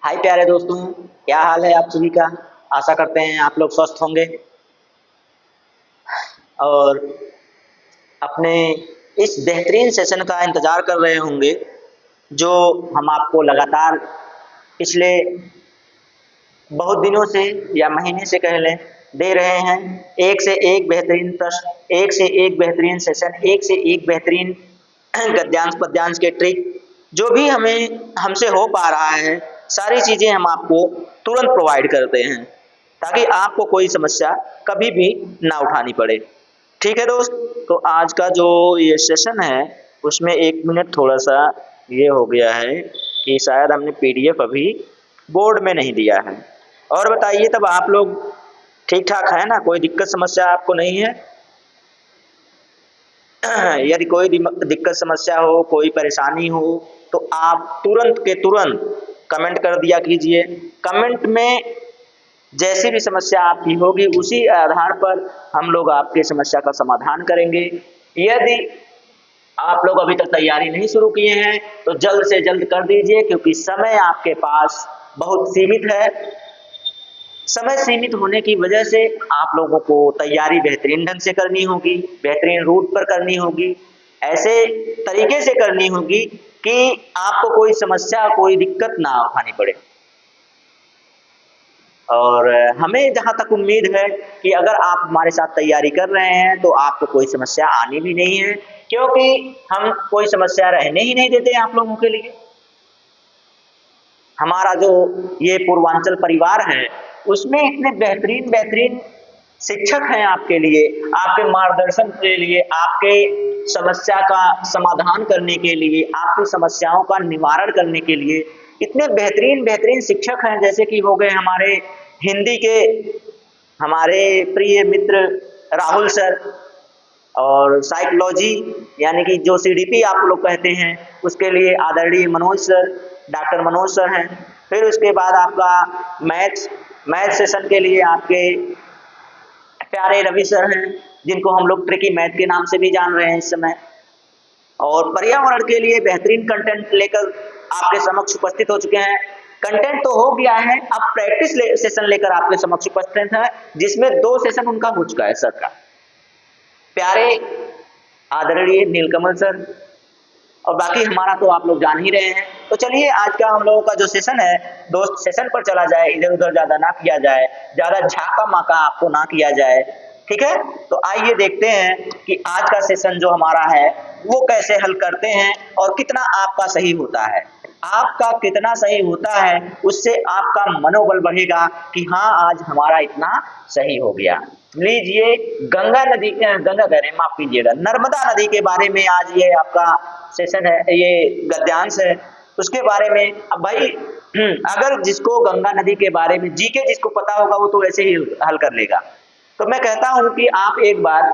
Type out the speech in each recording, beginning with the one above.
हाय प्यारे दोस्तों, क्या हाल है आप सभी का। आशा करते हैं आप लोग स्वस्थ होंगे और अपने इस बेहतरीन सेशन का इंतज़ार कर रहे होंगे जो हम आपको लगातार पिछले बहुत दिनों से या महीने से कह लें दे रहे हैं। एक से एक बेहतरीन प्रश्न, एक से एक बेहतरीन सेशन, एक से एक बेहतरीन गद्यांश पद्यांश के ट्रिक जो भी हमें हमसे हो पा रहा है, सारी चीज़ें हम आपको तुरंत प्रोवाइड करते हैं ताकि आपको कोई समस्या कभी भी ना उठानी पड़े। ठीक है दोस्त, तो आज का जो ये सेशन है उसमें 1 मिनट थोड़ा-सा ये हो गया है कि शायद हमने पीडीएफ अभी बोर्ड में नहीं दिया है। और बताइए तब आप लोग ठीक-ठाक हैं ना? कोई दिक्कत समस्या आपको नहीं है? यदि कोई दिक्कत समस्या हो, कोई परेशानी हो तो आप तुरंत के तुरंत कमेंट कर दिया कीजिए। कमेंट में जैसी भी समस्या आपकी होगी उसी आधार पर हम लोग आपकी समस्या का समाधान करेंगे। यदि आप लोग अभी तक तैयारी नहीं शुरू किए हैं तो जल्द से जल्द कर दीजिए क्योंकि समय आपके पास बहुत सीमित है। समय सीमित होने की वजह से आप लोगों को तैयारी बेहतरीन ढंग से करनी होगी, बेहतरीन रूट पर करनी होगी, ऐसे तरीके से करनी होगी कि आपको कोई समस्या, कोई दिक्कत ना उठानी पड़े। और हमें जहाँ तक उम्मीद है कि अगर आप हमारे साथ तैयारी कर रहे हैं तो आपको कोई समस्या आनी भी नहीं है क्योंकि हम कोई समस्या रहने ही नहीं देते आप लोगों के लिए। हमारा जो ये पूर्वांचल परिवार है उसमें इतने बेहतरीन बेहतरीन शिक्षक हैं आपके लिए, आपके मार्गदर्शन के लिए, आपके समस्या का समाधान करने के लिए, आपकी समस्याओं का निवारण करने के लिए इतने बेहतरीन बेहतरीन शिक्षक हैं। जैसे कि हो गए हमारे हिंदी के हमारे प्रिय मित्र राहुल सर, और साइकोलॉजी यानी कि जो सीडीपी आप लोग कहते हैं उसके लिए आदरणीय Manoj sir, doctor Manoj sir हैं। फिर उसके बाद आपका मैथ सेशन के लिए आपके प्यारे रवि सर हैं जिनको हम लोग ट्रिकी मैथ के नाम से भी जान रहे हैं इस समय। और पर्यावरण के लिए बेहतरीन कंटेंट लेकर आपके समक्ष उपस्थित हो चुके हैं। कंटेंट तो हो गया है, अब प्रैक्टिस सेशन लेकर आपके समक्ष उपस्थित है जिसमें 2 सेशन उनका हो चुका है सर का, प्यारे आदरणीय नीलकमल सर, और बाकी हमारा तो आप लोग जान ही रहे हैं। तो चलिए आज का हम लोगों का जो सेशन है दोस्त, सेशन पर चला जाए, इधर उधर ज्यादा ना किया जाए, ज्यादा झाका माका आपको ना किया जाए। ठीक है, तो आइए देखते हैं कि आज का सेशन जो हमारा है वो कैसे हल करते हैं और कितना आपका सही होता है। आपका कितना सही होता है उससे आपका मनोबल बढ़ेगा कि हाँ आज हमारा इतना सही हो गया। लीजिए गंगा नदी, गंगा कह रहे हैं, माफ कीजिएगा, नर्मदा नदी के बारे में आज ये आपका सेशन है, ये गद्यांश है। उसके बारे में अब भाई अगर जिसको गंगा नदी के बारे में जीके जिसको पता होगा वो तो ऐसे ही हल कर लेगा। तो मैं कहता हूं कि आप एक बार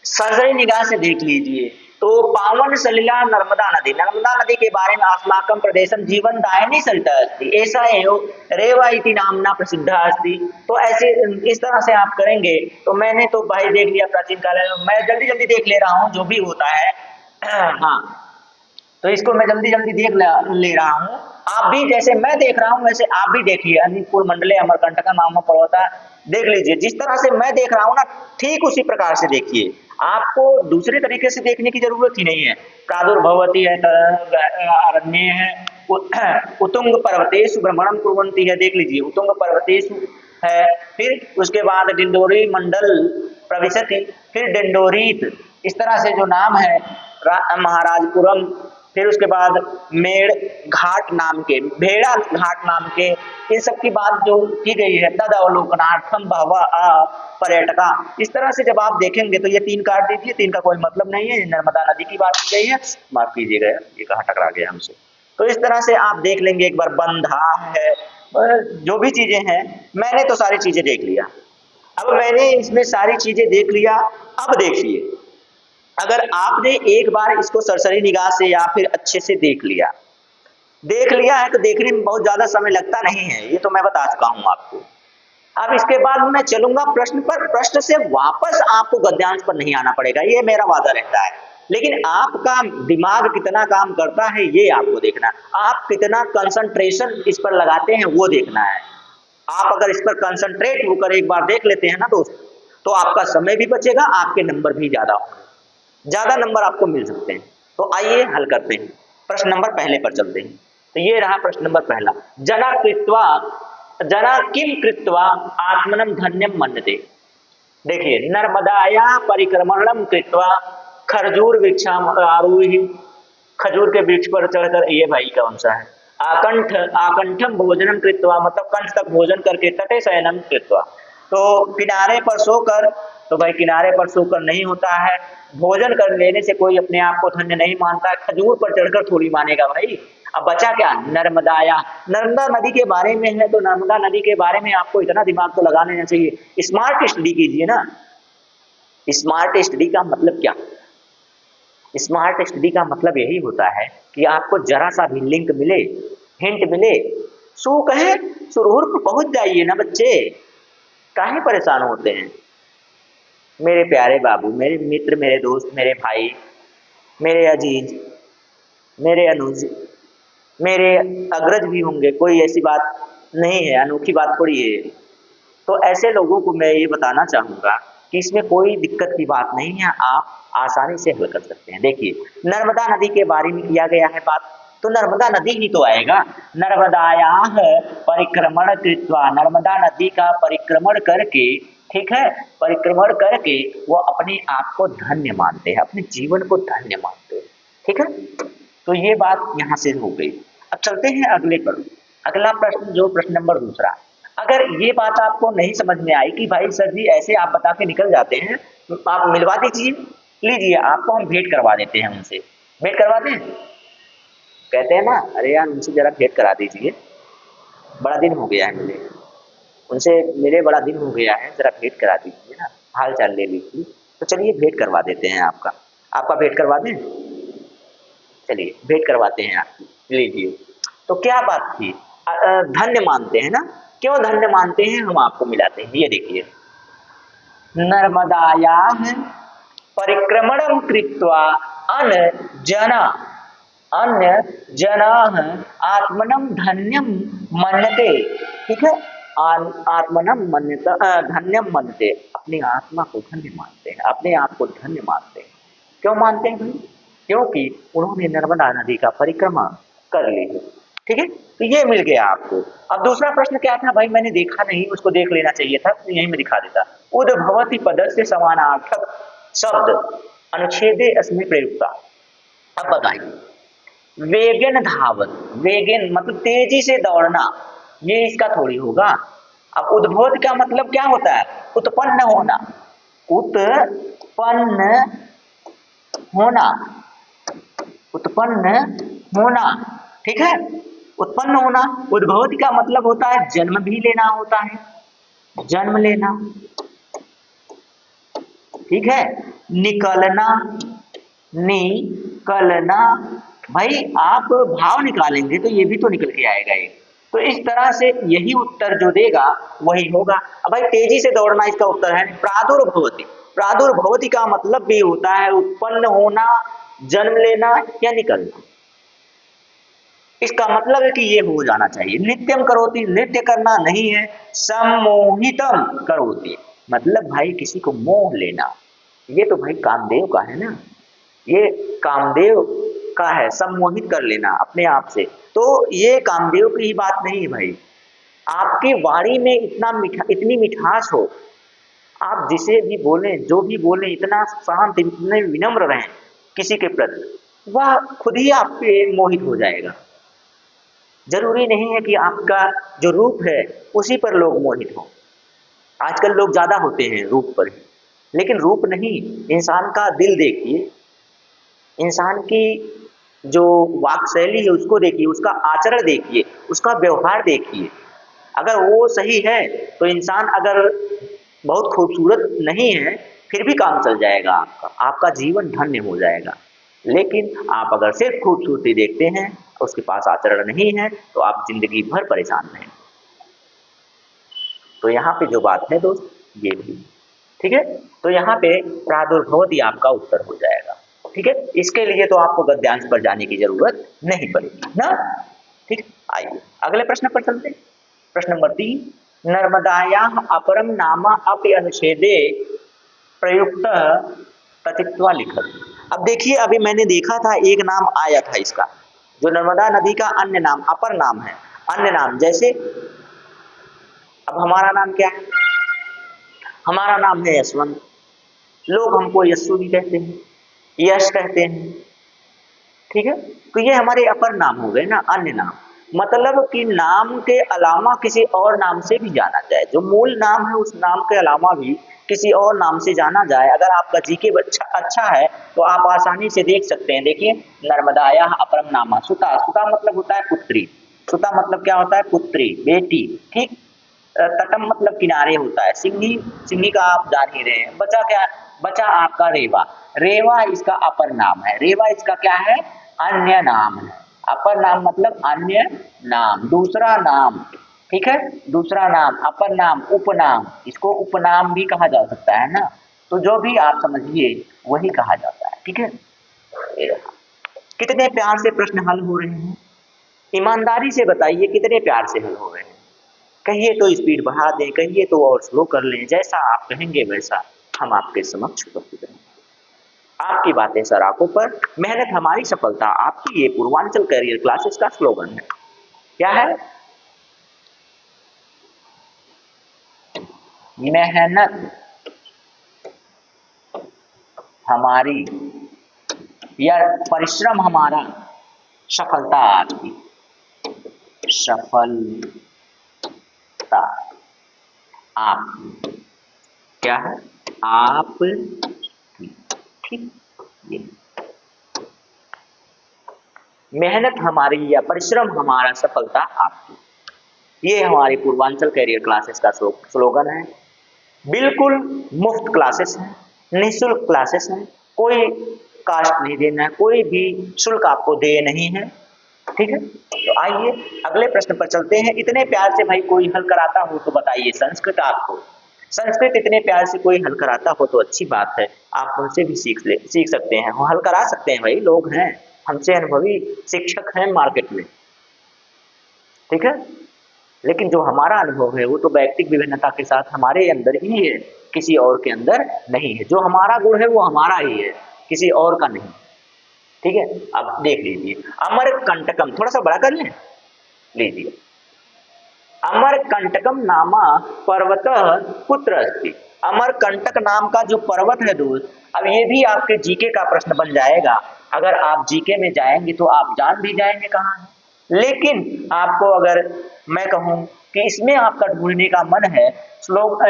सरसरी निगाह से देख लीजिए। तो पावन सलिला नर्मदा नदी के बारे में अस्माकं प्रदेशम जीवन दायिनी सरिता अस्ति ऐसा एव रेवा इति नामना प्रसिद्ध अस्ति। तो ऐसे इस तरह से आप करेंगे तो मैंने तो भाई देख लिया प्राचीन काल में, मैं जल्दी जल्दी देख ले रहा हूँ जो भी होता है। हाँ, तो इसको मैं जल्दी जल्दी देख ले रहा हूँ, आप भी जैसे मैं देख रहा हूँ वैसे आप भी देखिए। अन्नपूर मंडले अमरकंटक नाम पर्वता देख लीजिए, जिस तरह से मैं देख रहा हूँ ना ठीक उसी प्रकार से देखिए, आपको दूसरे तरीके से देखने की जरूरत ही नहीं है। प्रादुर्भवती है, अरण्य है, उत्तुंग पर्वतेषु भ्रमणं कुर्वन्ति है, देख लीजिए उत्तुंग पर्वतेषु है। फिर उसके बाद डिंडोरी मंडल प्रविशति, फिर डिंडोरीत, इस तरह से जो नाम है महाराजपुरम। फिर उसके बाद मेड़ घाट नाम के, भेड़ा घाट नाम के, इन सब की बात जो की गई है, तद अवलोकनार्थम बहवा पर्यटका। इस तरह से जब आप देखेंगे तो ये 3 काट दीजिए, 3 का कोई मतलब नहीं है, नर्मदा नदी की बात की गई है, माफ कीजिएगा ये कहाँ टकरा गया हमसे। तो इस तरह से आप देख लेंगे एक बार, बंधा है, जो भी चीजें हैं मैंने तो सारी चीजें देख लिया। अब मैंने इसमें सारी चीजें देख लिया, अब देखिए अगर आपने एक बार इसको सरसरी निगाह से या फिर अच्छे से देख लिया है तो देखने में बहुत ज्यादा समय लगता नहीं है, ये तो मैं बता चुका हूं आपको। अब इसके बाद मैं चलूंगा प्रश्न पर, प्रश्न से वापस आपको गद्यांश पर नहीं आना पड़ेगा, ये मेरा वादा रहता है। लेकिन आपका दिमाग कितना काम करता है ये आपको देखना है, आप कितना कंसंट्रेशन इस पर लगाते हैं वो देखना है। आप अगर इस पर कंसंट्रेट होकर एक बार देख लेते हैं ना दोस्त, तो आपका समय भी बचेगा, आपके नंबर भी ज्यादा होंगे, ज्यादा नंबर आपको मिल सकते हैं। तो आइए हल करते हैं, प्रश्न नंबर पहले पर चलते हैं। तो ये रहा प्रश्न नंबर पहला, जना किम कृत्वा आत्मनम धन्यम मन्यते। देखिए, नर्मदाया परिक्रमणम कृत्वा खरजूर वृक्षाम आरोही, खजूर के वृक्ष पर चढ़कर, ये भाई कौन सा है, आकंठम भोजनम कृत्वा, मतलब कंठ तक भोजन करके, तटे शयनम कृत्वा, तो किनारे पर सोकर, तो भाई किनारे पर सोकर नहीं होता है, भोजन कर लेने से कोई अपने आप को धन्य नहीं मानता है, खजूर पर चढ़कर थोड़ी मानेगा भाई। अब बचा क्या, नर्मदाया, नर्मदा नदी के बारे में है, तो नर्मदा नदी के बारे में आपको इतना दिमाग तो लगा लेना चाहिए, स्मार्ट स्टडी कीजिए ना। स्मार्ट स्टडी का मतलब क्या, स्मार्ट स्टडी का मतलब यही होता है कि आपको जरा सा भी लिंक मिले, हिंट मिले, सू कहे सुरहुर पर पहुंच जाइए ना बच्चे, काहे परेशान होते हैं। मेरे प्यारे बाबू, मेरे मित्र, मेरे दोस्त, मेरे भाई, मेरे अजीज, मेरे अनुज, मेरे अग्रज भी होंगे, कोई ऐसी बात नहीं है, अनोखी बात थोड़ी है। तो ऐसे लोगों को मैं ये बताना चाहूंगा कि इसमें कोई दिक्कत की बात नहीं है, आप आसानी से हल कर सकते हैं। देखिए, नर्मदा नदी के बारे में किया गया है बात, तो नर्मदा नदी ही तो आएगा। नर्मदायाः परिक्रमण कृत्वा, नर्मदा नदी का परिक्रमण करके, ठीक है, परिक्रमण करके वो अपने आप को धन्य मानते हैं, अपने जीवन को धन्य मानते हैं, ठीक है। तो ये बात यहाँ से हो गई। अब चलते हैं अगले पर, अगला प्रश्न, जो प्रश्न नंबर दूसरा। अगर ये बात आपको नहीं समझ में आई कि भाई सर जी ऐसे आप बता के निकल जाते हैं, तो आप मिलवा दीजिए, लीजिए, आपको हम भेंट करवा देते हैं उनसे, भेंट करवा दें, कहते हैं ना, अरे यार उनसे जरा भेंट करा दीजिए, बड़ा दिन हो गया है मिले, उनसे मिले बड़ा दिन हो गया है, जरा भेंट करा दीजिए ना, हाल चाल ले लीजिए। तो चलिए भेंट करवा देते हैं आपका, आपका भेंट करवा दें, चलिए भेंट करवाते हैं आपकी, लीजिए। तो क्या बात थी, धन्य मानते हैं ना, क्यों धन्य मानते हैं, हम आपको मिलाते हैं, ये देखिए, नर्मदायाः परिक्रमणं कृत्वा अन्य जनाः आत्मनं धन्यं मन्यते, ठीक है, आत्मनं मन्यते, धन्यं मन्यते, अपनी आत्मा को धन्य मानते हैं, अपने आप को धन्य मानते हैं। क्यों मानते हैं भाई, क्योंकि उन्होंने नर्मदा नदी का परिक्रमा कर ली है, ठीक है। तो ये मिल गया आपको। अब दूसरा प्रश्न क्या था भाई, मैंने देखा नहीं, उसको देख लेना चाहिए था, तो यहीं में दिखा देता। उद्भवति पदस्य समानार्थक शब्द अनुच्छेदे अस्मिन् प्रयुक्ता। अब बताइए, वेगन धावत, वेगन मतलब तेजी से दौड़ना, ये इसका थोड़ी होगा। अब उद्भवत का मतलब क्या होता है, उत्पन्न होना, उत्पन्न होना, उत्पन्न होना, ठीक है, उत्पन्न होना। उद्भवति का मतलब होता है जन्म भी लेना होता है, जन्म लेना, ठीक है, निकलना, निकलना, भाई आप भाव निकालेंगे तो ये भी तो निकल के आएगा ये। तो इस तरह से यही उत्तर जो देगा वही होगा। अब भाई तेजी से दौड़ना इसका उत्तर है। प्रादुर्भवति, प्रादुर्भवति का मतलब भी होता है उत्पन्न होना, जन्म लेना या निकलना। इसका मतलब है कि ये हो जाना चाहिए। नित्यम करोति, नृत्य करना नहीं है, सम्मोहितम करोति, मतलब भाई किसी को मोह लेना। ये तो भाई कामदेव का है ना, ये कामदेव का है, सम्मोहित कर लेना अपने आप से। तो ये कामदेव की ही बात नहीं है भाई, आपकी वाणी में इतनी मिठास हो, आप जिसे भी बोले, जो भी बोले, इतना शांत, इतने विनम्र रहें किसी के प्रति, वह खुद ही आप पे मोहित हो जाएगा। जरूरी नहीं है कि आपका जो रूप है उसी पर लोग मोहित हो। आजकल लोग ज्यादा होते हैं रूप पर ही, लेकिन रूप नहीं, इंसान का दिल देखिए, इंसान की जो वाक शैली है उसको देखिए, उसका आचरण देखिए, उसका व्यवहार देखिए। अगर वो सही है तो इंसान अगर बहुत खूबसूरत नहीं है फिर भी काम चल जाएगा, आपका जीवन धन्य हो जाएगा। लेकिन आप अगर सिर्फ खूबसूरती देखते हैं, उसके पास आचरण नहीं है, तो आप जिंदगी भर परेशान रहेंगे। तो यहाँ पे जो बात है दोस्त ये भी, ठीक है। तो यहाँ पे प्रादुर्भवति आपका उत्तर हो जाएगा, ठीक है, इसके लिए तो आपको गद्यांश पर जाने की जरूरत नहीं पड़ेगी ना। ठीक, आइए अगले प्रश्न पर चलते हैं। प्रश्न नंबर 3, नर्मदायाः अपरम नाम अपि अनुच्छेदे प्रयुक्त तथित्वा लिखत। अब देखिए, अभी मैंने देखा था एक नाम आया था इसका, जो नर्मदा नदी का अन्य नाम, अपर नाम है, अन्य नाम। जैसे अब हमारा नाम क्या है? हमारा नाम है यशवंत, लोग हमको यशु भी कहते हैं, यश कहते हैं। ठीक है, तो ये हमारे अपर नाम हो गए ना, अन्य नाम। मतलब कि नाम के अलावा किसी और नाम से भी जाना जाए, जो मूल नाम है उस नाम के अलावा भी किसी और नाम से जाना जाए। अगर आपका जीके अच्छा है तो आप आसानी से देख सकते हैं। देखिए, नर्मदायाः अपरम नाम, सुता, सुता मतलब होता है पुत्री, सुता मतलब क्या होता है? पुत्री, बेटी। ठीक, तटम मतलब किनारे होता है, सिंही, सिंही का आप जान ही रहे हैं। बचा क्या? बचा आपका रेवा, रेवा इसका अपर नाम है, रेवा इसका क्या है? अन्य नाम है। अपर नाम मतलब अन्य नाम, दूसरा नाम। ठीक है, दूसरा नाम, अपर नाम, उपनाम, इसको उपनाम भी कहा जा सकता है ना। तो जो भी आप समझिए वही कहा जाता है। ठीक है, कितने प्यार से प्रश्न हल हो रहे हैं, ईमानदारी से बताइए कितने प्यार से हल हो रहे हैं। कहिए तो स्पीड बढ़ा दें, कहिए तो और स्लो कर लें, जैसा आप कहेंगे वैसा हम आपके समक्ष उपस्थित रहेंगे। आपकी बातें सराखों पर, मेहनत हमारी सफलता आपकी, ये पूर्वांचल करियर क्लासेस का स्लोगन है। क्या है? मेहनत हमारी या परिश्रम हमारा, सफलता आपकी, सफलता आपकी। क्या है? आप। ठीक, ये मेहनत हमारी या परिश्रम हमारा, सफलता आपकी, ये हमारी पूर्वांचल करियर क्लासेस का स्लोगन है। बिल्कुल मुफ्त क्लासेस हैं, निःशुल्क क्लासेस हैं, कोई कास्ट नहीं देना है, कोई भी शुल्क आपको दे नहीं है। ठीक है, तो आइए अगले प्रश्न पर चलते हैं। इतने प्यार से भाई कोई हल कराता हो तो बताइए। संस्कृत, आपको संस्कृत इतने प्यार से कोई हल कराता हो तो अच्छी बात है, आप उनसे भी सीख सकते हैं, हल करा सकते हैं। भाई लोग हैं, हमसे अनुभवी शिक्षक हैं मार्केट में। ठीक है, लेकिन जो हमारा अनुभव है वो तो व्यक्तिगत विभिन्नता के साथ हमारे अंदर ही है, किसी और के अंदर नहीं है। जो हमारा गुण है वो हमारा ही है, किसी और का नहीं। ठीक है, अब देख लीजिए, अमरकंटकम, थोड़ा सा बड़ा कर लें, लीजिए, अमरकंटकम नामा पर्वत कुत्र अस्ति। अमरकंटक नाम का जो पर्वत है दोस्त, अब ये भी आपके जीके का प्रश्न बन जाएगा। अगर आप जीके में जाएंगे तो आप जान भी जाएंगे कहाँ है। लेकिन आपको अगर मैं कहूं कि इसमें आपका ढूंढने का मन है,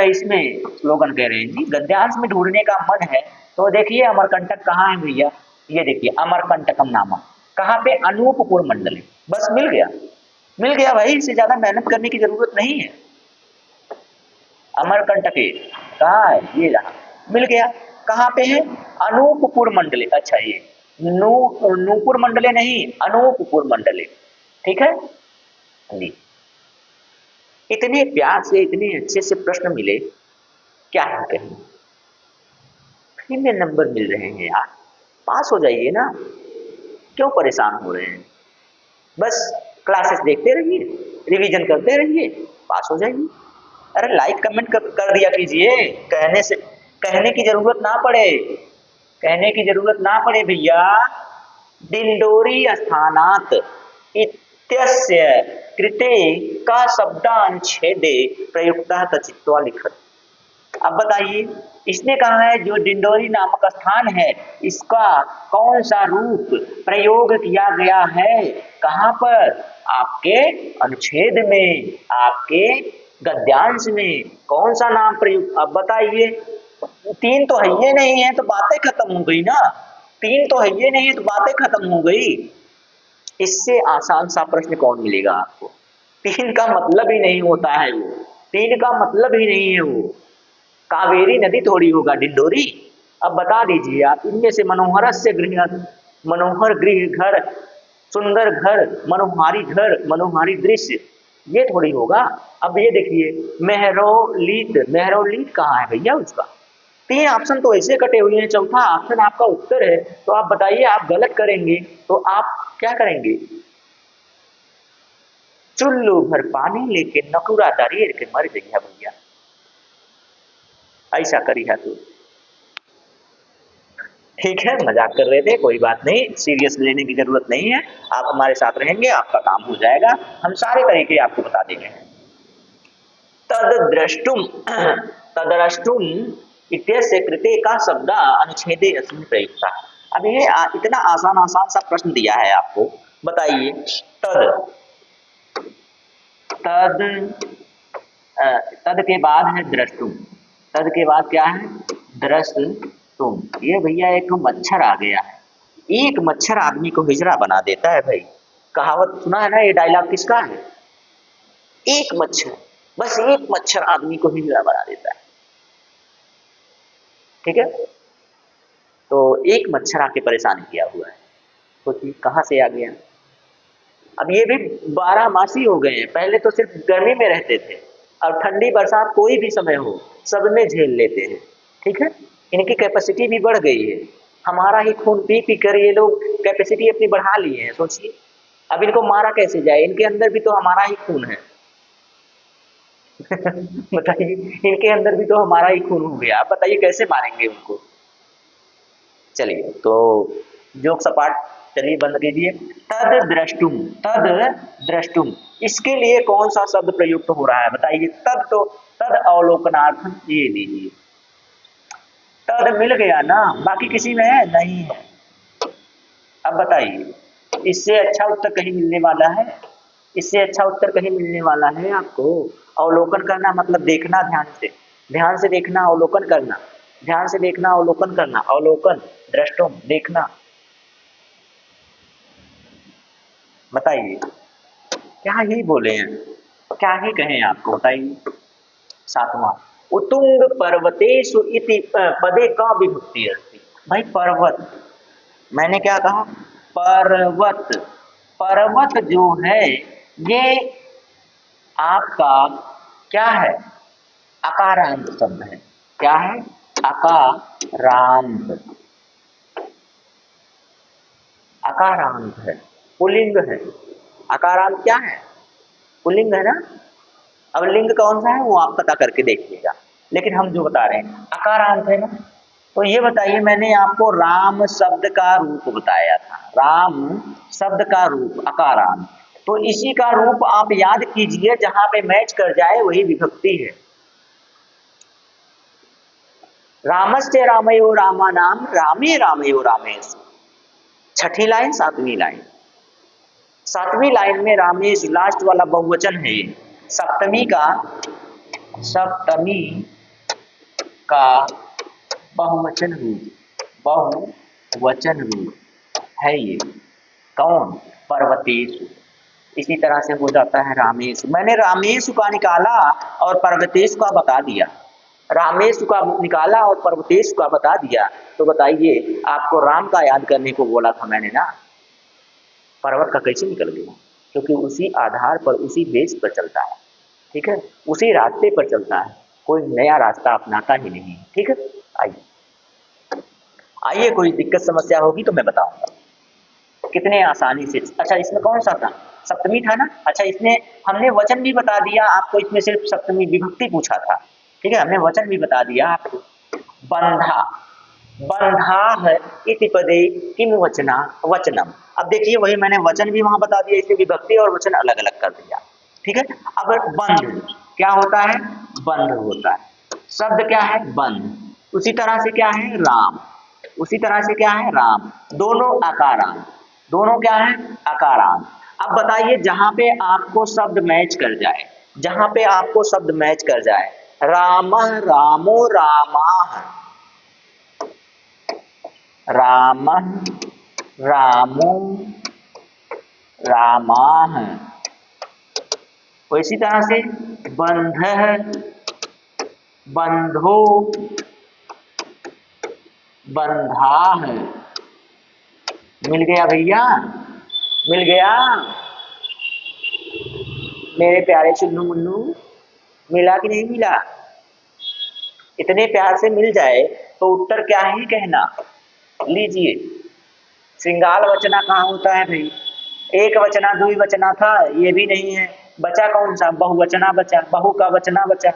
इसमें स्लोगन कह रहे हैं जी, गद्यांश में ढूंढने का मन है, तो देखिए अमरकंटक कहाँ है भैया। ये देखिए, अमरकंटकम नामा कहाँ पे? अनूपपुर मंडल। बस मिल गया, मिल गया भाई, इससे ज्यादा मेहनत करने की जरूरत नहीं है। अमरकंटके कहाँ है? ये रहा, मिल गया। कहाँ पे है? अनूपपुर मंडले। अच्छा, ये नूपुर मंडले नहीं, अनूपपुर मंडले। ठीक है जी, इतने प्यार से, इतने अच्छे से प्रश्न मिले, क्या है कहीं फ्री में नंबर मिल रहे हैं यार, पास हो जाइए ना, क्यों परेशान हो रहे हैं? बस क्लासेस देखते रहिए, रिवीजन करते रहिए, पास हो जाइए। अरे लाइक कमेंट कर दिया कीजिए, कहने की जरूरत ना पड़े, कहने की जरूरत ना पड़े भैया। दिंडोरी स्थानात इत्यस्य कृते का शब्दानुच्छेदे प्रयुक्तः तचित्वा लिखत। अब बताइए, इसने कहा है जो डिंडोरी नामक स्थान है, इसका कौन सा रूप प्रयोग किया गया है? कहाँ पर? आपके अनुच्छेद में, आपके गद्यांश में कौन सा नाम प्रयुक्त? अब बताइए, तीन तो है ये नहीं है तो बातें खत्म हो गई ना, तीन तो है ये नहीं है तो बातें खत्म हो गई। इससे आसान सा प्रश्न कौन मिलेगा आपको? तीन का मतलब ही नहीं होता है वो, तीन का मतलब ही नहीं है वो। कावेरी नदी थोड़ी होगा डिंडोरी। अब बता दीजिए आप, इनमें से मनोहर से गृह, मनोहर गृह घर, सुंदर घर, मनोहारी घर, मनोहारी दृश्य, ये थोड़ी होगा। अब ये देखिए, मेहरोलीत, मेहरोलीत कहाँ है भैया उसका? तीन ऑप्शन तो ऐसे कटे हुए हैं, चौथा ऑप्शन आपका उत्तर है। तो आप बताइए, आप गलत करेंगे तो आप क्या करेंगे? चुल्लू भर पानी लेके नकुरा दरेर के मर गई भैया, ऐसा करी है तू। ठीक है, मजाक कर रहे थे, कोई बात नहीं, सीरियस लेने की जरूरत नहीं है। आप हमारे साथ रहेंगे, आपका काम हो जाएगा, हम सारे तरीके आपको बता देंगे। तद द्रष्टुम तदृष्टुम इत्यस्य कृते का शब्द अनुच्छेदे अस्मिन् प्रयुक्ता। अब ये इतना आसान आसान सा प्रश्न दिया है आपको, बताइए। तद तद तद के बाद है द्रष्टुम, तद के बाद क्या है? द्रष्टुम। ये भैया एक मच्छर आ गया है, एक मच्छर आदमी को हिजड़ा बना देता है भाई। कहावत सुना है ना, ये डायलॉग किसका है? एक मच्छर, बस एक मच्छर आदमी को हिजड़ा बना देता है। ठीक है, तो एक मच्छर आके परेशान किया हुआ है, सोचिए कहाँ से आ गया। अब ये भी 12 मासी हो गए हैं, पहले तो सिर्फ गर्मी में रहते थे, अब ठंडी बरसात कोई भी समय हो सब में झेल लेते हैं। ठीक है, इनकी कैपेसिटी भी बढ़ गई है, हमारा ही खून पी पी कर ये लोग कैपेसिटी अपनी बढ़ा लिए हैं। सोचिए अब इनको मारा कैसे जाए, इनके अंदर भी तो हमारा ही खून है। बताइए, इनके अंदर भी तो हमारा ही खून हो गया, आप बताइए कैसे मारेंगे उनको। चलिए तो जोक सपाट, चलिए बंद कीजिए। तद द्रष्टुम, इसके लिए कौन सा शब्द प्रयुक्त हो रहा है बताइए। तद तो तद अवलोकनार्थम, ये लीजिए, तद मिल गया ना, बाकी किसी में है नहीं है। अब बताइए, इससे अच्छा उत्तर कहीं मिलने वाला है? इससे अच्छा उत्तर कहीं मिलने वाला है आपको? अवलोकन करना मतलब देखना, ध्यान से देखना, अवलोकन करना, ध्यान से देखना, अवलोकन करना, अवलोकन, दृष्टुम, देखना। बताइए क्या ही बोले हैं, क्या ही कहें आपको, बताइए। सातवां, उत्तुंग पर्वतेषु इति पदे का विभक्ति अस्ति। भाई पर्वत, मैंने क्या कहा? पर्वत, पर्वत जो है ये आपका क्या है? अकारांत शब्द है। क्या है? अकारांत, अकारांत है, पुल्लिंग है। अकारांत क्या है? पुल्लिंग है ना। अब लिंग कौन सा है वो आप पता करके देखिएगा, लेकिन हम जो बता रहे हैं अकारांत है ना। तो ये बताइए, मैंने आपको राम शब्द का रूप बताया था, राम शब्द का रूप अकारांत, तो इसी का रूप आप याद कीजिए, जहां पे मैच कर जाए वही विभक्ति है। रामस्य रामयो रामानाम रामे रामयो रामेश। छठी लाइन, सातवीं लाइन, सातवीं लाइन में रामेश लास्ट वाला बहुवचन है, सप्तमी का, सप्तमी का बहुवचन रूप, बहुवचन रूप है ये। कौन? पर्वतेश। इसी तरह से हो जाता है रामेश। मैंने रामेश का निकाला और पर्वतेश का बता दिया, रामेश का निकाला और पर्वतेश का बता दिया। तो बताइए, आपको राम का याद करने को बोला था मैंने ना, पर्वत का कैसे निकल गया? क्योंकि उसी आधार पर, उसी बेस पर चलता है। ठीक है, उसी रास्ते पर चलता है, कोई नया रास्ता अपनाता ही नहीं। ठीक है, आइए आइए, कोई दिक्कत समस्या होगी तो मैं बताऊंगा, कितने आसानी से। अच्छा इसमें कौन सा था? सप्तमी था ना। अच्छा इसमें हमने वचन भी बता दिया आपको, इसमें सिर्फ सप्तमी विभक्ति पूछा था। ठीक है, हमने वचन भी बता दिया आपको। बंधा, बंधा है इति पदे किम वचना वचनम। अब देखिए, वही मैंने वचन भी वहां बता दिया, इसमें विभक्ति और वचन अलग अलग कर दिया। ठीक है, अब बंध क्या होता है? बंध होता है, शब्द क्या है? बंध। उसी तरह से क्या है? राम, उसी तरह से क्या है? राम, दोनों आकारांत, दोनों क्या है? आकारांत। अब बताइए, जहां पे आपको शब्द मैच कर जाए, जहां पे आपको शब्द मैच कर जाए, रामः रामो रामाः, रामः रामो रामाः, इसी तरह से बंधः बंधो बंधाः। मिल गया भैया, मिल गया मेरे प्यारे चुन्नू मुन्नू, मिला कि नहीं मिला? इतने प्यार से मिल जाए तो उत्तर क्या ही कहना। लीजिए, श्रृंगार वचना कहाँ होता है भाई? एक वचना द्विवचना था, ये भी नहीं है। बचा कौन सा? बहुवचना बचा, बहू का वचना बचा।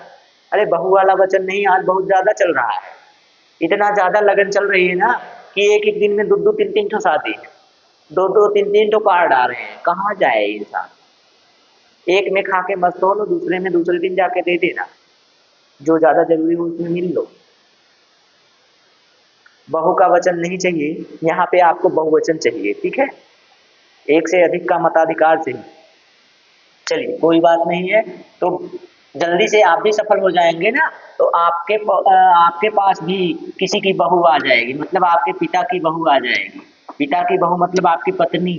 अरे बहू वाला वचन नहीं, आज बहुत ज्यादा चल रहा है। इतना ज्यादा लगन चल रही है ना कि एक एक दिन में दो दो तीन तीन ठो शादी है, दो दो तीन तीन ठो कार्ड आ रहे हैं। कहाँ जाए इंसान? एक में खा के मस्त हो लो, दूसरे में दूसरे दिन जाके दे देना। जो ज्यादा जरूरी हो उसमें मिल लो। बहु का वचन नहीं चाहिए, यहाँ पे आपको बहुवचन चाहिए, ठीक है? एक से अधिक का मताधिकार चाहिए। चलिए कोई बात नहीं है, तो जल्दी से आप भी सफल हो जाएंगे ना, तो आपके पास भी किसी की बहू आ जाएगी, मतलब आपके पिता की बहू आ जाएगी। पिता की बहू मतलब आपकी पत्नी,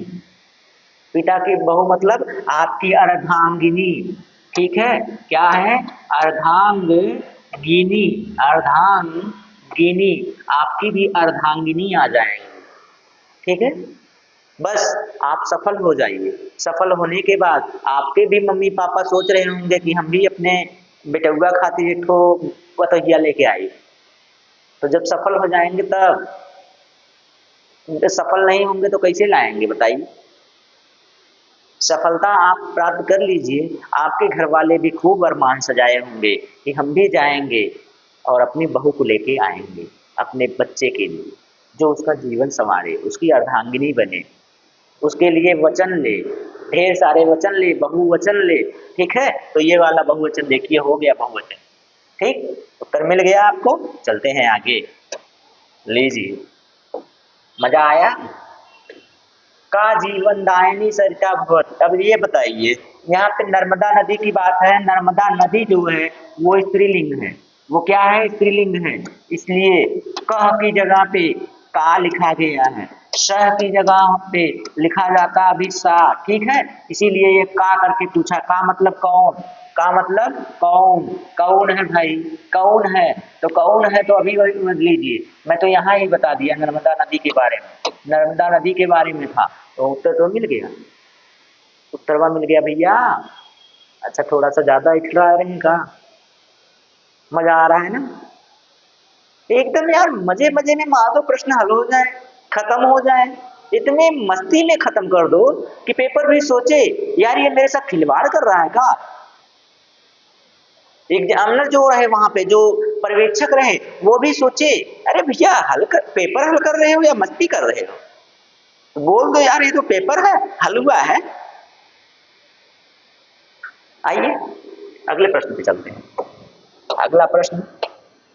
पिता की बहू मतलब आपकी अर्धांगिनी, ठीक है? क्या है? अर्धांगिनी, अर्धांगिनी, आपकी भी अर्धांगिनी आ जाएंगी, ठीक है? बस आप सफल हो जाइए। सफल होने के बाद आपके भी मम्मी पापा सोच रहे होंगे कि हम भी अपने बेटुआ खातिर एक ठो पतोहिया लेके आए। तो जब सफल हो जाएंगे तब, सफल नहीं होंगे तो कैसे लाएंगे बताइए? सफलता आप प्राप्त कर लीजिए, आपके घर वाले भी खूब अरमान सजाए होंगे कि हम भी जाएंगे और अपनी बहू को लेके आएंगे अपने बच्चे के लिए, जो उसका जीवन संवारे, उसकी अर्धांगिनी बने, उसके लिए वचन ले, ढेर सारे वचन ले, बहुवचन ले, ठीक है? तो ये वाला बहुवचन देखिए, हो गया बहुवचन, ठीक? उत्तर मिल गया आपको। चलते हैं आगे, लीजिए। मजा आया? का जीवन दायिनी सरिता भवत। अब ये बताइए, यहाँ पे नर्मदा नदी की बात है। नर्मदा नदी जो है वो स्त्रीलिंग है। वो क्या है? स्त्रीलिंग है। इसलिए कह की जगह पे का लिखा गया है, सह की जगह पे लिखा जाता अभी सा, ठीक है? इसीलिए ये का करके पूछा। का मतलब कौन, का मतलब कौन, कौन है भाई, कौन है? तो कौन है तो अभी वही समझ लीजिए। मैं तो यहाँ ही बता दिया नर्मदा नदी के बारे में, नर्मदा नदी के बारे में था, तो उत्तर तो मिल गया, उत्तरवा मिल गया भैया। अच्छा थोड़ा सा ज्यादा एक्स्ट्रा आ रहे हैं का? मजा आ रहा है ना? एकदम यार मजे मजे में मार दो, प्रश्न हल हो जाए, खत्म हो जाए। इतने मस्ती में खत्म कर दो कि पेपर भी सोचे यार ये मेरे साथ खिलवाड़ कर रहा है का। एग्जामिनर जो रहे वहां पे, जो पर्यवेक्षक रहे, वो भी सोचे अरे भैया पेपर हल कर रहे हो या मस्ती कर रहे हो? तो बोल दो यार ये तो पेपर है, हल हुआ है। आइए अगले प्रश्न पे चलते हैं। अगला प्रश्न,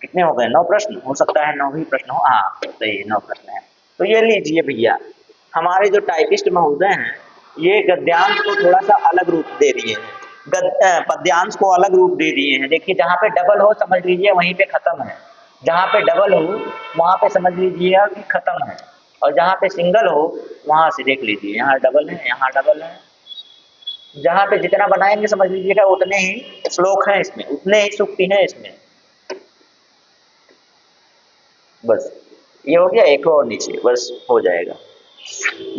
कितने हो गए? 9 प्रश्न, हो सकता है 9 ही प्रश्न हो। हाँ सही, 9 प्रश्न है। तो ये लीजिए भैया, हमारे जो टाइपिस्ट महोदय हैं ये गद्यांश को थोड़ा सा अलग रूप दे दिए हैं, पद्यांश को अलग रूप दे दिए हैं। देखिए जहाँ पे डबल हो समझ लीजिए वहीं पे खत्म है, जहाँ पे डबल हो वहाँ पे समझ लीजिए कि खत्म है, और जहाँ पे सिंगल हो वहाँ से देख लीजिए, यहाँ डबल है, यहाँ डबल है। जहाँ पे जितना बनाएंगे समझ लीजिएगा उतने ही श्लोक हैं इसमें, उतने ही सूक्ति हैं इसमें। बस ये हो गया, एक और नीचे, बस हो जाएगा।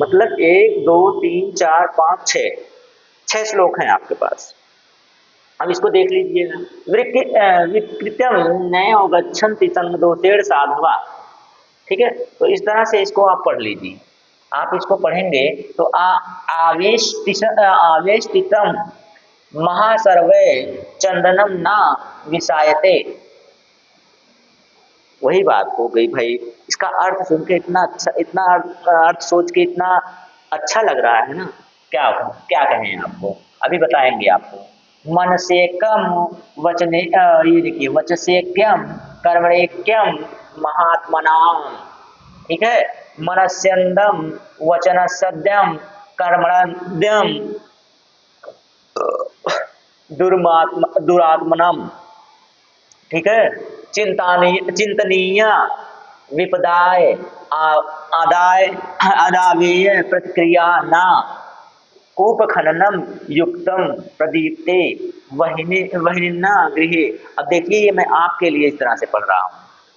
मतलब 1 2 3 4 5 6 श्लोक हैं आपके पास। अब इसको देख लीजिएगा। विकृत्यम नयो गच्छन्ति संगदोषेण साधवा, ठीक है? तो इस तरह से इसको आप पढ़ लीजिए। आप इसको पढ़ेंगे तो आवेष्टितम महासर्वे चंदनम ना विषायते। वही बात हो गई भाई, इसका अर्थ सुन के इतना अच्छा, इतना अर्थ सोच के इतना अच्छा लग रहा है ना, क्या क्या कहें आपको, अभी बताएंगे आपको। मन से कम वचने, ये देखिए, वच से क्यम कर्मणेक्यम महात्मनाम, ठीक है? मनस्यंदम वचन सद्यम कर्मणद्यम दुरात्मनम, ठीक है? चिंतनीय विपदाय आदाय आदावेय प्रतिक्रिया ना कूप खननम युक्तम प्रदीप्ते वहिना गृहे। अब देखिए ये मैं आपके लिए इस तरह से पढ़ रहा हूँ,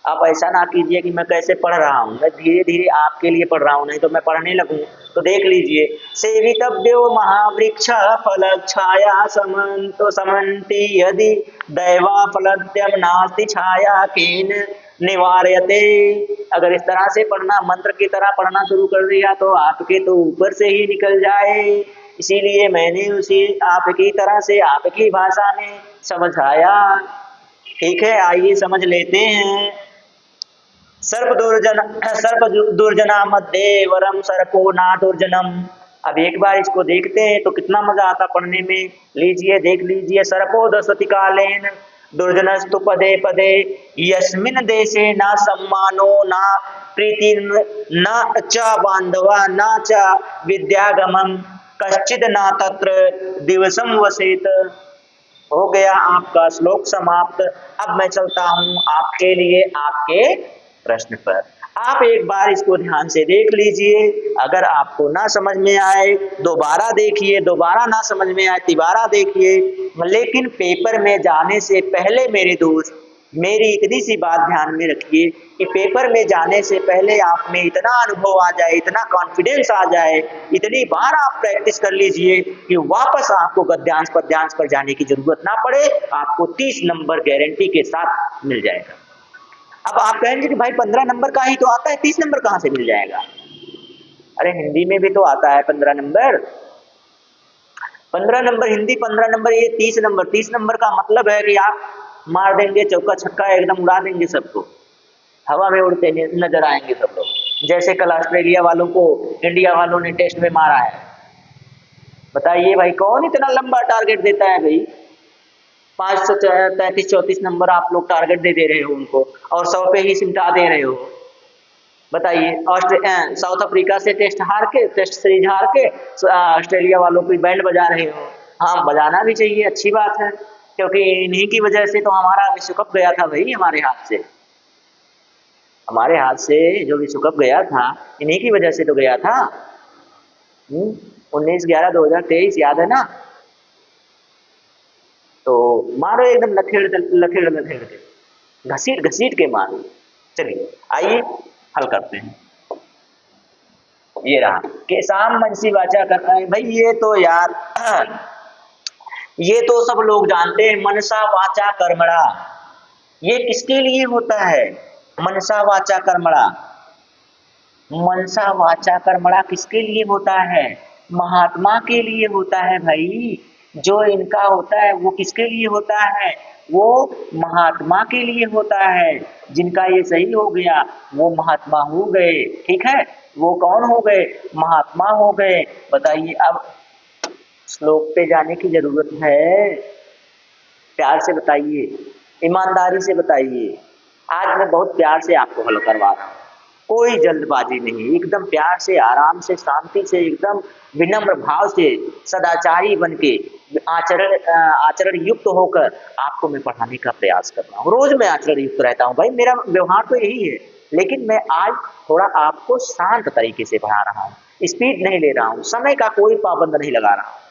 आप ऐसा ना कीजिए कि मैं कैसे पढ़ रहा हूँ, मैं धीरे धीरे आपके लिए पढ़ रहा हूँ, नहीं तो मैं पढ़ने लगूँ तो देख लीजिए। सेवितव्यो महावृक्ष फल छाया समन्तो समन्ति यदि दैवा फलद्यम नास्ति छाया केन निवार्यते। अगर इस तरह से पढ़ना, मंत्र की तरह पढ़ना शुरू कर दिया तो आपके तो ऊपर से ही निकल जाए। इसीलिए मैंने उसी आपकी तरह से आपकी भाषा में समझाया। ठीक है, आइए समझ लेते हैं। सर्प दुर्जना मध्ये वरम सर्पो ना दुर्जनम। अब एक बार इसको देखते हैं तो कितना मजा आता पढ़ने में। लीजिए, देख लीजिए। सर्पो दशति कालेन दुर्जनस्तु पदे पदे यस्मिन देशे ना सम्मानो ना प्रीति न च बांधवा न च विद्यागमम कश्चिद ना तत्र दिवसम वसेत। हो गया आपका श्लोक समाप्त। अब मैं चलता हूं आपके लिए आपके प्रश्न पर। आप एक बार इसको ध्यान से देख लीजिए। अगर आपको ना समझ में आए दोबारा देखिए, दोबारा ना समझ में आए तिबारा देखिए। लेकिन पेपर में जाने से पहले मेरे दोस्त, मेरी इतनी सी बात ध्यान में रखिए कि पेपर में जाने से पहले आप में इतना अनुभव आ जाए, इतना कॉन्फिडेंस आ जाए, इतनी बार आप प्रैक्टिस कर लीजिए कि वापस आपको गद्यांश पद्यांश पर जाने की जरूरत ना पड़े। आपको 30 नंबर गारंटी के साथ मिल जाएगा। अब आप कहेंगे कि भाई 15 नंबर का ही तो आता है, 30 नंबर कहां से मिल जाएगा? अरे हिंदी में भी तो आता है 15 नंबर। 15 नंबर हिंदी, 15 नंबर ये 30 नंबर। 30 नंबर का मतलब है कि आप मार देंगे चौका छक्का, एकदम उड़ा देंगे सबको, हवा में उड़ते नजर आएंगे सब लोग। जैसे कल ऑस्ट्रेलिया वालों को इंडिया वालों ने टेस्ट में मारा है। बताइए भाई, कौन इतना लंबा टारगेट देता है भाई? 533-34 नंबर आप लोग टारगेट दे रहे हो उनको, और 100 पे ही सिमटा दे रहे हो। बताइए, साउथ अफ्रीका से टेस्ट सीरीज हार के ऑस्ट्रेलिया वालों की बैंड बजा रहे हो। हाँ, बजाना भी चाहिए, अच्छी बात है, क्योंकि इन्हीं की वजह से तो हमारा विश्व कप गया था भाई, हमारे हाथ से। हमारे हाथ से जो विश्व कप गया था, इन्हीं की वजह से तो गया था। 19/11/2023 याद है ना? तो मारो एकदम लथेड़ लथेड़ लथेड़ के, घसीट घसीट के मारो। चलिए आइए हल करते हैं। ये रहा कि शाम मनसी वाचा कर रहा है भाई। ये तो यार ये तो सब लोग जानते हैं, मनसा वाचा कर्मणा। ये किसके लिए होता है? मनसा वाचा कर्मणा। मनसा वाचा कर्मणा किसके लिए होता है? महात्मा के लिए होता है भाई। जो इनका होता है वो किसके लिए होता है? वो महात्मा के लिए होता है। जिनका ये सही हो गया वो महात्मा हो गए। ठीक है, वो कौन हो गए? महात्मा हो गए। बताइए, अब श्लोक पे जाने की जरूरत है? प्यार से बताइए, ईमानदारी से बताइए। आज मैं बहुत प्यार से आपको हल करवा रहा हूँ, कोई जल्दबाजी नहीं, एकदम प्यार से, आराम से, शांति से, एकदम विनम्र भाव से, सदाचारी बन के, आचरण युक्त होकर आपको मैं पढ़ाने का प्रयास कर रहा हूँ। रोज मैं आचरण युक्त रहता हूँ भाई, मेरा व्यवहार तो यही है। लेकिन मैं आज थोड़ा आपको शांत तरीके से पढ़ा रहा हूँ, स्पीड नहीं ले रहा हूँ, समय का कोई पाबंद नहीं लगा रहा हूँ।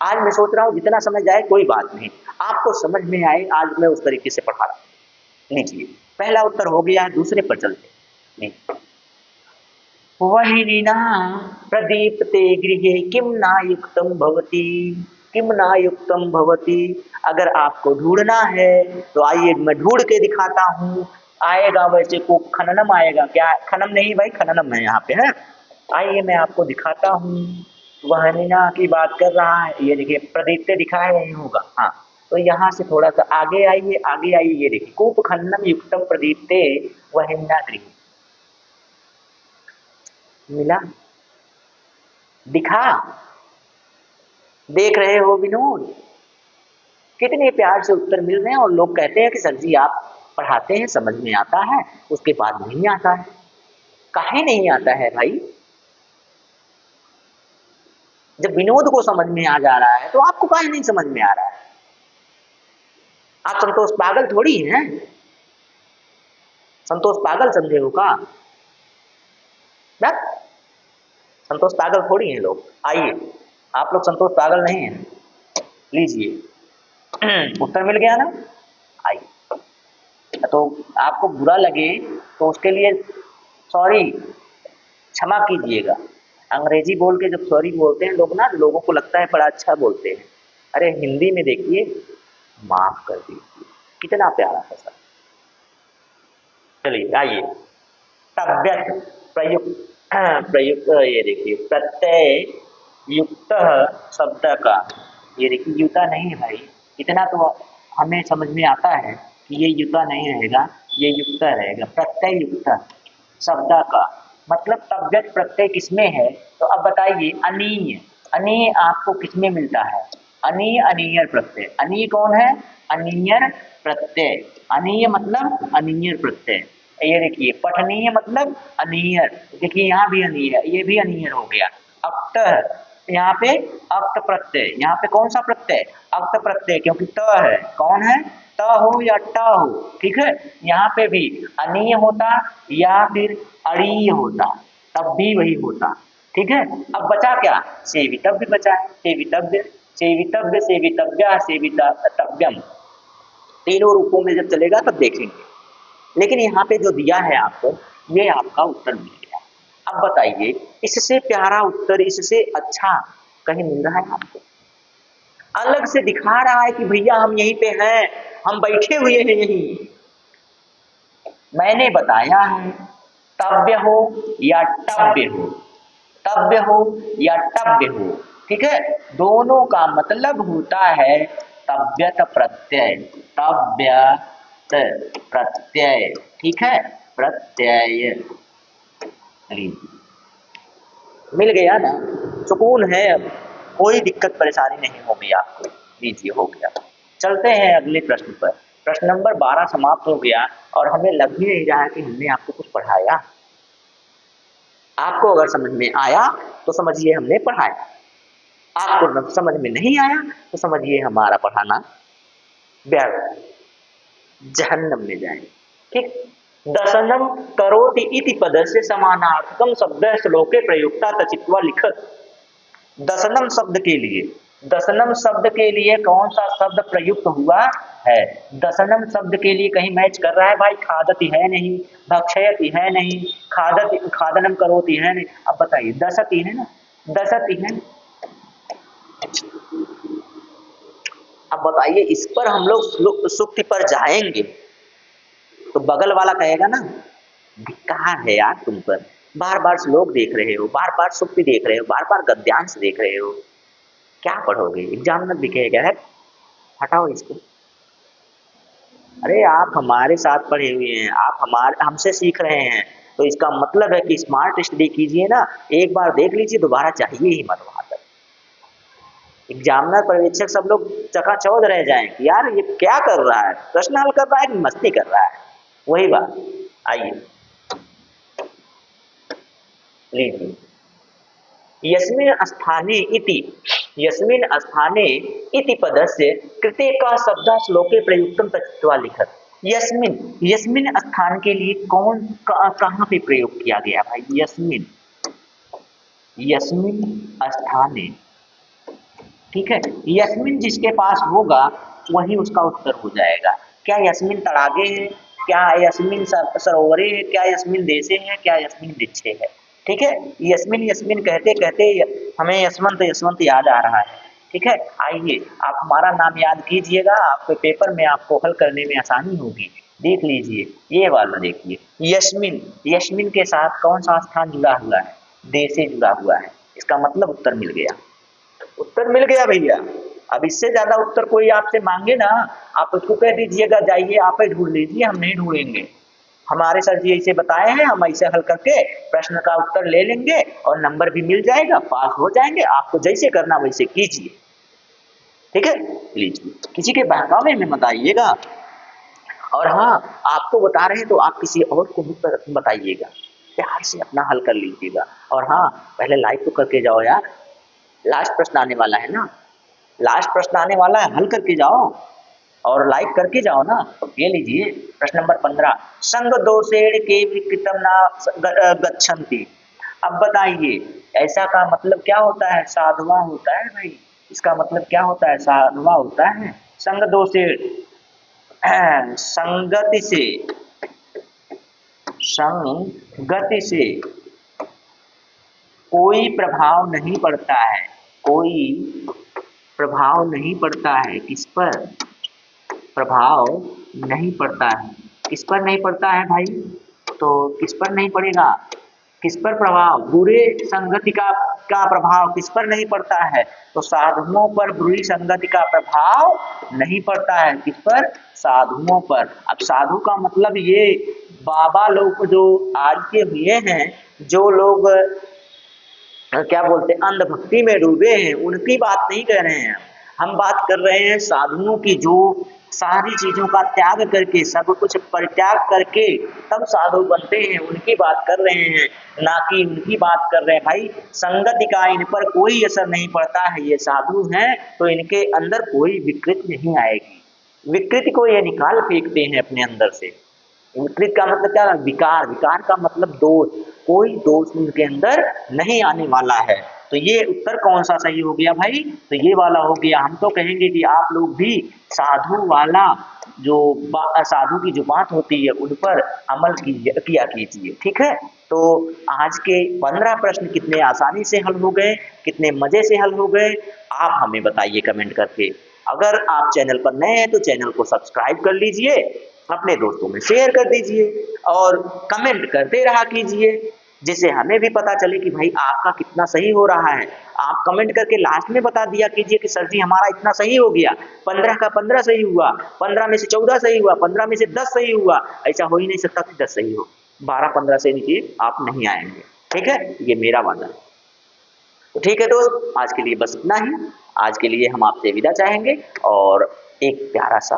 आज मैं सोच रहा हूँ जितना समझ जाए कोई बात नहीं, आपको समझ में आए, आज मैं उस तरीके से पढ़ा रहा हूँ। लीजिए, पहला उत्तर हो गया है, दूसरे पर चलते। वहिनीना प्रदीप्ते गृहे किम ना युक्तम भवति, किम ना युक्तम भवति। अगर आपको ढूंढना है तो आइए मैं ढूंढ के दिखाता हूँ। आएगा वैसे को खननम आएगा क्या? खनम नहीं भाई, खननम है यहाँ पे, है। आइए मैं आपको दिखाता हूँ। वहनीना की बात कर रहा है, ये देखिए प्रदीप्ते दिखा है, यही होगा। हाँ, तो यहाँ से थोड़ा सा आगे आइए, आगे आइए, ये देखिए कूप खननम युक्तम प्रदीप्ते वहिना गृह। मिला? दिखा? देख रहे हो विनोद, कितने प्यार से उत्तर मिल रहे हैं। और लोग कहते हैं कि सर जी आप पढ़ाते हैं, समझ में आता है, उसके बाद नहीं आता है। काहे नहीं आता है भाई? जब विनोद को समझ में आ जा रहा है तो आपको काहे नहीं समझ में आ रहा है? आप संतोष पागल थोड़ी हैं, संतोष पागल समझे हो का? संतोष पागल थोड़ी हैं लोग। आइए, आप लोग संतोष पागल नहीं हैं। लीजिए उत्तर मिल गया ना? आइए तो आपको बुरा लगे तो उसके लिए सॉरी, क्षमा कीजिएगा। अंग्रेजी बोल के जब सॉरी बोलते हैं लोग ना, लोगों को लगता है बड़ा अच्छा बोलते हैं। अरे हिंदी में देखिए, माफ कर दीजिए, कितना प्यारा सा शब्द। चलिए आइए, तव्यत प्रयुक्त प्रयुक्त, ये देखिए प्रत्यय युक्त शब्द का, ये देखिए युता नहीं है भाई, इतना तो हमें समझ में आता है कि ये युता नहीं रहेगा, ये युक्त रहेगा। प्रत्यय युक्त शब्द का मतलब तव्यत प्रत्यय किसमें है, तो अब बताइए अनीय। अनीय आपको किसमें मिलता है, अनीय अनीयर प्रत्यय। अनीय कौन है, अनीयर प्रत्यय। अनीय मतलब अनीयर प्रत्यय। ये देखिए पठनीय मतलब अनीयर, देखिए यहाँ भी अनीय, ये भी अनीयर हो गया। अक्त, यहाँ पे अक्त प्रत्यय, यहाँ पे कौन सा प्रत्यय, अक्त प्रत्यय, क्योंकि त है, कौन है, त हो या ट हो, ठीक है। यहाँ पे भी अनीय होता या फिर अड़ीय होता, तब भी वही होता, ठीक है। अब बचा क्या, सेवितव्य बचा है, सेवितव्य, सेवितव्य, सेवितव्या, सेवितव्यम, तीनों रूपों में जब चलेगा तब देखेंगे। लेकिन यहाँ पे जो दिया है आपको, ये आपका उत्तर मिल गया। अब बताइए इससे प्यारा उत्तर, इससे अच्छा कहीं मिल रहा है आपको, अलग से दिखा रहा है कि भैया हम यहीं पे हैं, हम बैठे हुए हैं यहीं। मैंने बताया है, तव्य हो या टव्य हो, तव्य हो या टव्य हो, ठीक है, दोनों का मतलब होता है तव्यत प्रत्यय, तव्यत प्रत्यय, ठीक है, प्रत्यय। मिल गया ना, सुकून है, अब कोई दिक्कत परेशानी नहीं होगी आपको। लीजिए हो गया। चलते हैं अगले प्रश्न पर। प्रश्न नंबर 12 समाप्त हो गया और हमें लग भी नहीं रहा है कि हमने आपको कुछ पढ़ाया। आपको अगर समझ में आया तो समझिए हमने पढ़ाया, आपको समझ में नहीं आया तो समझिए हमारा पढ़ाना व्यर्थ, जहन्नम में जाए, ठीक। दशनम करोति इति पदस्य समानार्थकम शब्द श्लोके प्रयुक्ता तचित्वा लिखत। दशनम शब्द के लिए, दशनम शब्द के लिए कौन सा शब्द प्रयुक्त हुआ है, दशनम शब्द के लिए कहीं मैच कर रहा है भाई, खादति है नहीं, भक्षयति है नहीं, खादति खादनम करोति है नहीं। अब बताइए दशति है ना, दशति है। अब बताइए इस पर हम लोग सुक्ति पर जाएंगे तो बगल वाला कहेगा ना, धिक्कार है यार तुम पर, बार बार श्लोक देख रहे हो, बार बार सुक्ति देख रहे हो, बार बार गद्यांश देख रहे हो, क्या पढ़ोगे, एग्जामिनर भी कहेगा है, हटाओ इसको। अरे आप हमारे साथ पढ़े हुए हैं, आप हमारे हमसे सीख रहे हैं, तो इसका मतलब है कि स्मार्ट स्टडी कीजिए ना, एक बार देख लीजिए, दोबारा चाहिए ही मत वहां तक। एग्जामिनर पर्यवेक्षक सब लोग चकाचौंध रह जाएं कि यार ये क्या कर रहा है, प्रश्न हल कर रहा है कि मस्ती कर रहा है, वही बात। आइए लीजिए, यस्मिन् स्थाने इति, यस्मिन् स्थाने इति पदस्य कृते का शब्द श्लोके प्रयुक्तम तत्वा लिखत। यस्मिन्, यस्मिन् स्थान के लिए कौन कहाँ पे प्रयोग किया गया भाई, यस्मिन्, यस्मिन् स्थाने, ठीक है। यस्मिन् जिसके पास होगा वही उसका उत्तर हो जाएगा। क्या यस्मिन् तड़ागे है, क्या यस्मिन् सरोवरे है, क्या यस्मिन् देशे है, क्या यस्मिन् वृक्षे है, ठीक है। यस्मिन् यस्मिन् कहते कहते हमें यशवंत यशवंत याद आ रहा है, ठीक है। आइए आप हमारा नाम याद कीजिएगा, आपके पेपर में आपको हल करने में आसानी होगी। देख लीजिए ये वाला, देखिए यस्मिन्, यस्मिन् के साथ कौन सा स्थान जुड़ा हुआ है, देशे जुड़ा हुआ है, इसका मतलब उत्तर मिल गया, उत्तर मिल गया भैया। अब इससे ज्यादा उत्तर कोई आपसे मांगे ना, आप उसको कह दीजिएगा जाइए आप ही ढूंढ लीजिए, हम नहीं ढूंढेंगे, हमारे सर जी ऐसे बताए हैं, हम ऐसे हल करके प्रश्न का उत्तर ले लेंगे और नंबर भी मिल जाएगा, पास हो जाएंगे। आपको जैसे करना वैसे कीजिए, ठीक है। लीजिए, किसी के बहकावे में मत आइएगा, और हाँ आपको बता रहे हैं तो आप किसी और को भी बताइएगा, प्यार से अपना हल कर लीजिएगा। और हाँ पहले लाइक तो करके जाओ यार, लास्ट प्रश्न आने वाला है ना, लास्ट प्रश्न आने वाला है, हल करके जाओ और लाइक करके जाओ ना। ये लीजिए प्रश्न नंबर 15, संग दोषेण के विकृतम ना गच्छन्ति। अब बताइए ऐसा का मतलब क्या होता है, साधवा होता है भाई, इसका मतलब क्या होता है, साधवा होता है। संग दोषेण, संगति से, संगति से कोई प्रभाव नहीं पड़ता है, कोई प्रभाव नहीं पड़ता है। किस पर प्रभाव नहीं पड़ता है? किस पर नहीं पड़ता है भाई? तो किस पर नहीं पड़ेगा? किस पर प्रभाव? बुरे संगति का प्रभाव किस पर नहीं पड़ता है? तो साधुओं पर बुरी संगति का प्रभाव नहीं पड़ता है। किस पर? साधुओं पर। अब साधु का मतलब ये बाबा लोग जो आज के हुए हैं, जो लोग क्या बोलते हैं अंधभक्ति में डूबे हैं, उनकी बात नहीं कर रहे हैं हम बात कर रहे हैं साधुओं की, जो सारी चीजों का त्याग करके, सब कुछ परित्याग करके तब साधु बनते हैं, उनकी बात कर रहे हैं, ना कि उनकी बात कर रहे हैं। भाई संगति का इन पर कोई असर नहीं पड़ता है, ये साधु हैं तो इनके अंदर कोई विकृति नहीं आएगी। विकृति को ये निकाल फेंकते हैं अपने अंदर से। विकृत का मतलब क्या? विकार। विकार का मतलब दोष। कोई दोष उनके अंदर नहीं आने वाला है। तो ये उत्तर कौन सा सही हो गया भाई? तो ये वाला हो गया। हम तो कहेंगे कि आप लोग भी साधु वाला जो साधु की जो बात होती है उन पर अमल किया कीजिए, ठीक है। तो आज के 15 प्रश्न कितने आसानी से हल हो गए, कितने मजे से हल हो गए, आप हमें बताइए कमेंट करके। अगर आप चैनल पर नए हैं तो चैनल को सब्सक्राइब कर लीजिए, अपने दोस्तों में शेयर कर दीजिए और कमेंट करते रहा कीजिए, जिससे हमें भी पता चले कि भाई आपका कितना सही हो रहा है। आप कमेंट करके लास्ट में बता दिया कीजिए कि सर जी हमारा इतना सही हो गया, 15 का 15 सही हुआ, 15 में से 14 सही हुआ, 15 में से 10 सही हुआ। ऐसा हो ही नहीं सकता कि 10 सही हो, 12-15 से नीचे आप नहीं आएंगे, ठीक है। ये मेरा वादा है। तो ठीक है दोस्त, आज के लिए बस इतना ही। आज के लिए हम आपसे विदा चाहेंगे और एक प्यारा सा